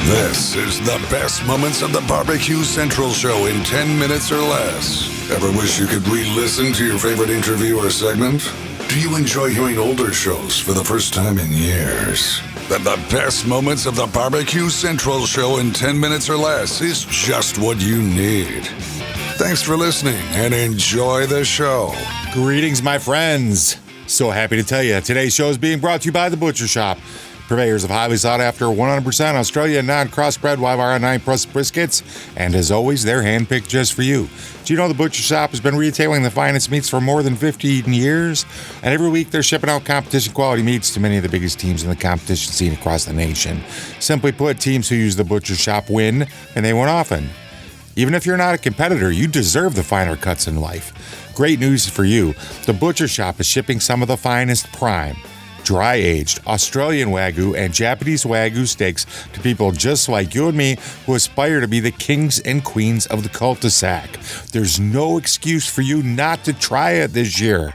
This is the best moments of the BBQ Central Show in 10 minutes or less. Ever wish you could re-listen to your favorite interview or segment? Do you enjoy hearing older shows for the first time in years? Then the best moments of the BBQ Central Show in 10 minutes or less is just what you need. Thanks for listening and enjoy the show. Greetings, my friends. So happy to tell you, today's show is being brought to you by The Butcher Shop, purveyors of highly sought-after 100% Australian non-crossbred Wyvera 9 Plus briskets, and as always, they're handpicked just for you. Do you know The Butcher Shop has been retailing the finest meats for more than 15 years? And every week, they're shipping out competition-quality meats to many of the biggest teams in the competition scene across the nation. Simply put, teams who use The Butcher Shop win, and they win often. Even if you're not a competitor, you deserve the finer cuts in life. Great news for you. The Butcher Shop is shipping some of the finest prime, dry-aged Australian Wagyu and Japanese Wagyu steaks to people just like you and me who aspire to be the kings and queens of the cul-de-sac. There's no excuse for you not to try it this year.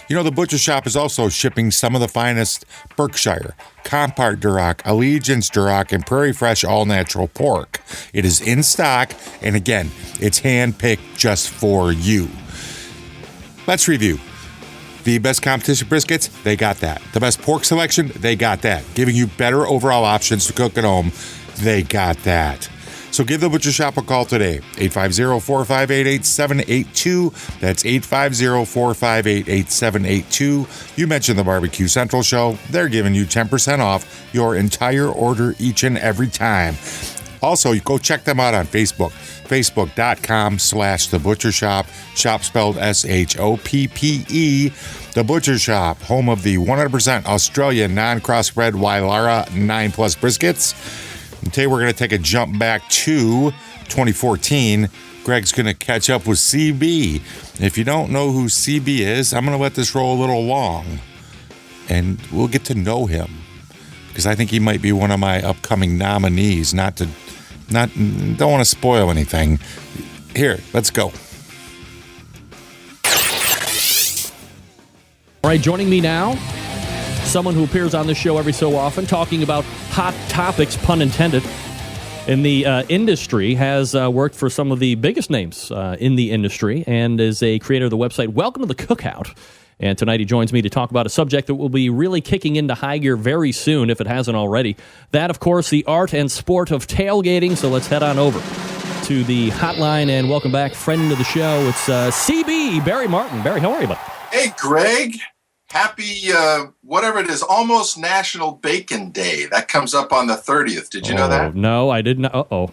You know, the Butcher Shop is also shipping some of the finest Berkshire, Compart Duroc, Allegiance Duroc, and Prairie Fresh all-natural pork. It is in stock, and again, it's hand-picked just for you. Let's review. The best competition briskets, they got that. The best pork selection, they got that. Giving you better overall options to cook at home, they got that. So give the Butcher Shop a call today, 850-458-8782. That's 850-458-8782. You mentioned the BBQ Central Show. They're giving you 10% off your entire order each and every time. Also, you go check them out on Facebook, facebook.com/The Butcher Shop, shop spelled SHOPPE. The Butcher Shop, home of the 100% Australian non-crossbred Wyvera 9 Plus briskets. And today we're going to take a jump back to 2014. Greg's going to catch up with CB. If you don't know who CB is, I'm going to let this roll a little long, and we'll get to know him, because I think he might be one of my upcoming nominees. Don't want to spoil anything. Here, let's go. All right, joining me now, someone who appears on this show every so often, talking about hot topics, pun intended, in the industry, has worked for some of the biggest names in the industry, and is a creator of the website Welcome to the Cookout. And tonight he joins me to talk about a subject that will be really kicking into high gear very soon, if it hasn't already. That, of course, the art and sport of tailgating. So let's head on over to the hotline and welcome back friend of the show. It's CB, Barry Martin. Barry, how are you, bud? Hey, Greg. Happy, whatever it is, almost National Bacon Day. That comes up on the 30th. Did you know that? No, I didn't. Uh-oh.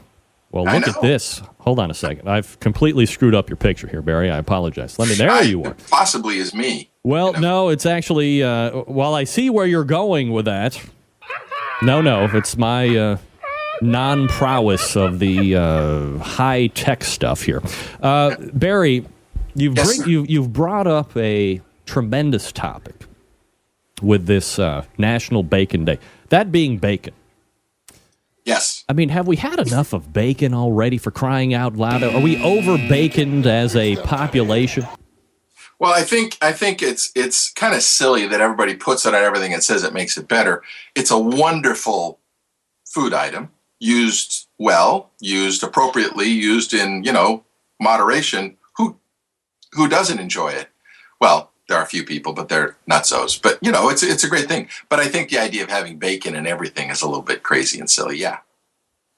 Well, look at this. Hold on a second. I've completely screwed up your picture here, Barry. I apologize. There you are. Possibly is me. Well, no, it's actually, while I see where you're going with that, no, it's my non-prowess of the high-tech stuff here. Barry, you've brought up a tremendous topic with this National Bacon Day. That being bacon. Yes. I mean, have we had enough of bacon already, for crying out loud? Are we over-baconed as a population? Well, I think it's kind of silly that everybody puts it on everything and says it makes it better. It's a wonderful food item, used well, used appropriately, used in, moderation. Who doesn't enjoy it? Well, there are a few people, but they're nutsos. But, it's a great thing. But I think the idea of having bacon and everything is a little bit crazy and silly, yeah.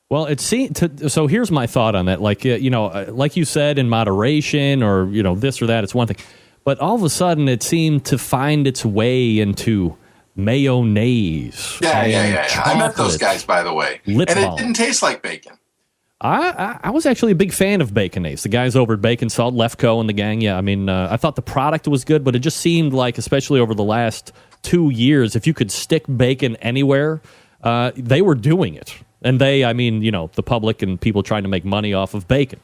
Well, so here's my thought on that. Like, like you said, in moderation or, this or that, it's one thing. But all of a sudden, it seemed to find its way into mayonnaise. Yeah. I met those guys, by the way. And it didn't taste like bacon. I was actually a big fan of Baconaise. The guys over at Bacon Salt, Lefko and the gang, yeah. I mean, I thought the product was good, but it just seemed like, especially over the last 2 years, if you could stick bacon anywhere, they were doing it. And the public and people trying to make money off of bacon.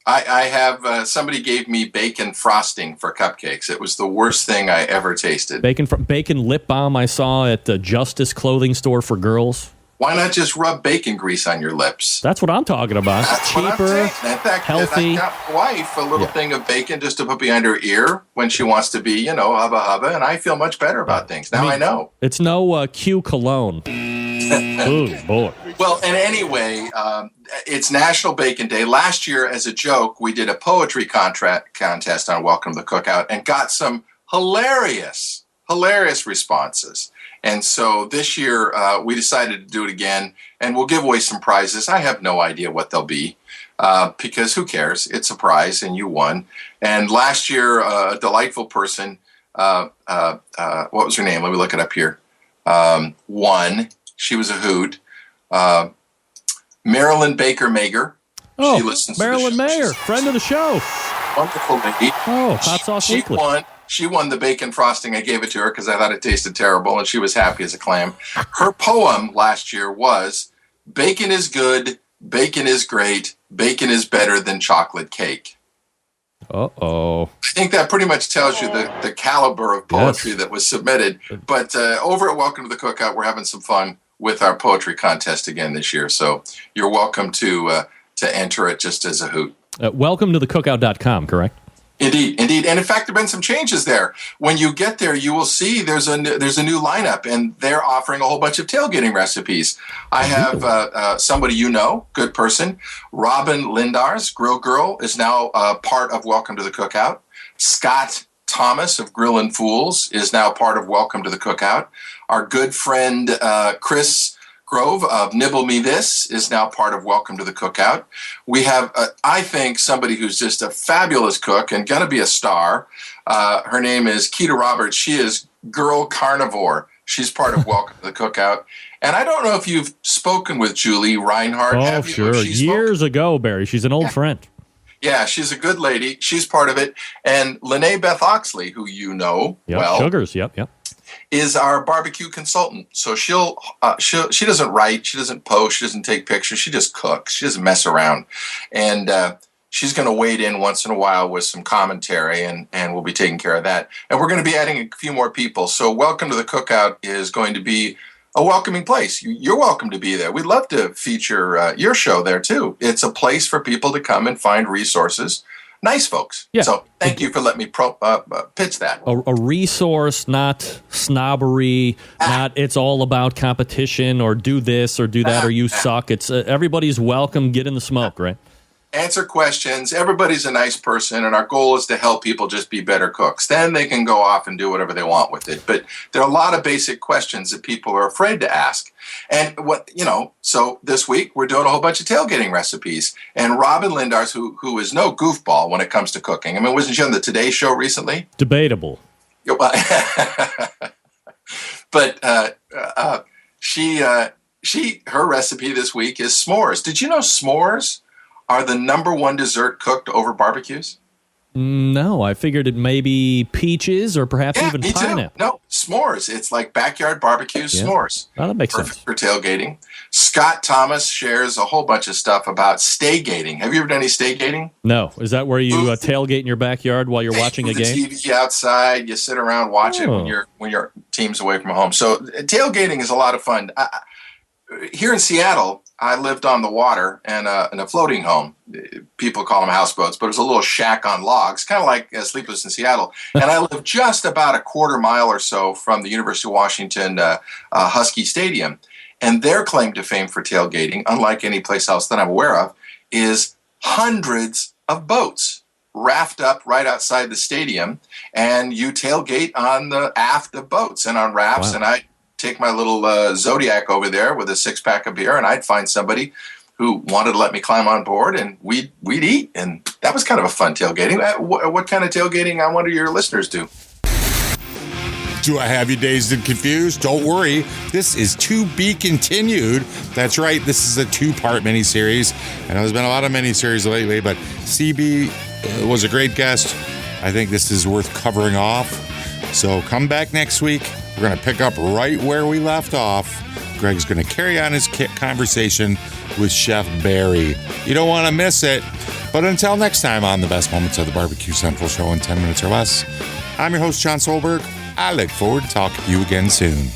I have, somebody gave me bacon frosting for cupcakes. It was the worst thing I ever tasted. Bacon lip balm I saw at the Justice clothing store for girls. Why not just rub bacon grease on your lips? That's what I'm talking about. That's cheaper, what I'm saying. In fact, healthy. I got my wife a little thing of bacon just to put behind her ear when she wants to be, hubba hubba, and I feel much better about things. Now I know. It's no Q cologne. Oh, boy. Well, and anyway, it's National Bacon Day. Last year, as a joke, we did a poetry contest on Welcome to the Cookout and got some hilarious responses. And so this year, we decided to do it again, and we'll give away some prizes. I have no idea what they'll be, because who cares? It's a prize, and you won. And last year, a delightful person, what was her name? Let me look it up here. Won. She was a hoot. Marilyn Baker Mager. Oh, she listens Marilyn to the show. Mayer, friend of the show. Wonderful lady. Oh, Hot Sauce Weekly. She won the bacon frosting. I gave it to her because I thought it tasted terrible, and she was happy as a clam. Her poem last year was, "Bacon is good, bacon is great, bacon is better than chocolate cake." Uh-oh. I think that pretty much tells you the caliber of poetry that was submitted. But over at Welcome to the Cookout, we're having some fun with our poetry contest again this year. So you're welcome to enter it just as a hoot. Welcome to thecookout.com, correct? Indeed. And in fact, there have been some changes there. When you get there, you will see there's a new lineup, and they're offering a whole bunch of tailgating recipes. I have somebody good person, Robin Lindars, Grill Girl, is now part of Welcome to the Cookout. Scott Thomas of Grill and Fools is now part of Welcome to the Cookout. Our good friend Chris Grove of Nibble Me This is now part of Welcome to the Cookout. We have, I think, somebody who's just a fabulous cook and going to be a star. Her name is Keita Roberts. She is Girl Carnivore. She's part of Welcome to the Cookout. And I don't know if you've spoken with Julie Reinhardt. Oh, sure. Years ago, Barry. She's an old friend. Yeah, she's a good lady. She's part of it. And Lene Beth Oxley, who you know well. Sugars, yep. Is our barbecue consultant. So she doesn't write, she doesn't post, she doesn't take pictures, she just cooks. She doesn't mess around. And she's going to wade in once in a while with some commentary, and we'll be taking care of that. And we're going to be adding a few more people. So Welcome to the Cookout is going to be a welcoming place. You're welcome to be there. We'd love to feature your show there too. It's a place for people to come and find resources. Nice folks. Yeah. So thank you for letting me pitch that. A resource, not snobbery, not it's all about competition or do this or do that or you suck. It's everybody's welcome. Get in the smoke, right? Answer questions. Everybody's a nice person, and our goal is to help people just be better cooks. Then they can go off and do whatever they want with it. But there are a lot of basic questions that people are afraid to ask. And so this week we're doing a whole bunch of tailgating recipes. And Robin Lindars, who is no goofball when it comes to cooking. I mean, wasn't she on the Today Show recently? Debatable. But her recipe this week is s'mores. Did you know s'mores are the #1 dessert cooked over barbecues? No, I figured it may be peaches or perhaps even pineapple. No, s'mores. It's like backyard barbecue s'mores. Well, that makes sense. For tailgating. Scott Thomas shares a whole bunch of stuff about staygating. Have you ever done any staygating? No. Is that where you tailgate in your backyard while you're watching a game? The TV outside, you sit around, watch it when your team's away from home. So tailgating is a lot of fun. Here in Seattle, I lived on the water and in a floating home. People call them houseboats, but it was a little shack on logs, kind of like Sleepless in Seattle. And I lived just about a quarter mile or so from the University of Washington Husky Stadium. And their claim to fame for tailgating, unlike any place else that I'm aware of, is hundreds of boats raft up right outside the stadium. And you tailgate on the aft of boats and on rafts. Wow. And I take my little Zodiac over there with a 6-pack of beer, and I'd find somebody who wanted to let me climb on board, and we'd eat. And that was kind of a fun tailgating. What kind of tailgating I wonder your listeners do? Do I have you dazed and confused? Don't worry. This is to be continued. That's right. This is a 2-part miniseries. I know there's been a lot of miniseries lately, but CB was a great guest. I think this is worth covering off. So come back next week. We're going to pick up right where we left off. Greg's going to carry on his conversation with Chef Barry. You don't want to miss it. But until next time on the best moments of the Barbecue Central show in 10 minutes or less, I'm your host, John Solberg. I look forward to talking to you again soon.